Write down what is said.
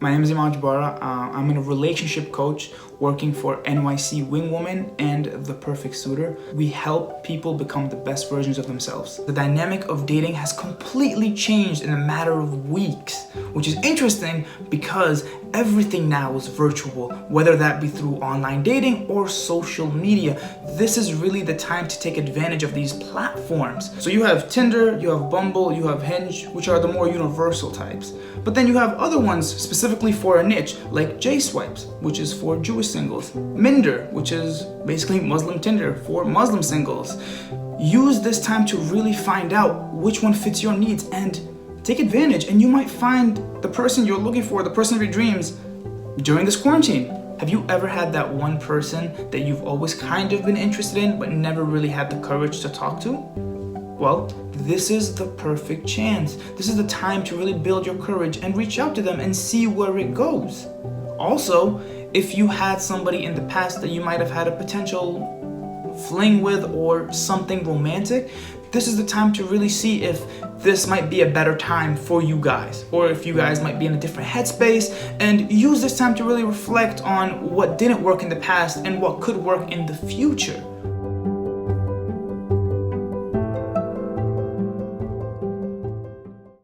My name is Imad Jbara. I'm a relationship coach working for NYC Wingwoman and The Perfect Suitor. We help people become the best versions of themselves. The dynamic of dating has completely changed in a matter of weeks, which is interesting because everything now is virtual, whether that be through online dating or social media. This is really the time to take advantage of these platforms. So you have Tinder, you have Bumble, you have Hinge, which are the more universal types. But then you have other ones specifically for a niche, like J-Swipes, which is for Jewish singles, Minder, which is basically Muslim Tinder for Muslim singles. Use this time to really find out which one fits your needs and take advantage, and you might find the person you're looking for, the person of your dreams, during this quarantine. Have you ever had that one person that you've always kind of been interested in but never really had the courage to talk to? Well, this is the perfect chance. This is the time to really build your courage and reach out to them and see where it goes. Also, if you had somebody in the past that you might have had a potential fling with or something romantic, this is the time to really see if this might be a better time for you guys, or if you guys might be in a different headspace, and use this time to really reflect on what didn't work in the past and what could work in the future.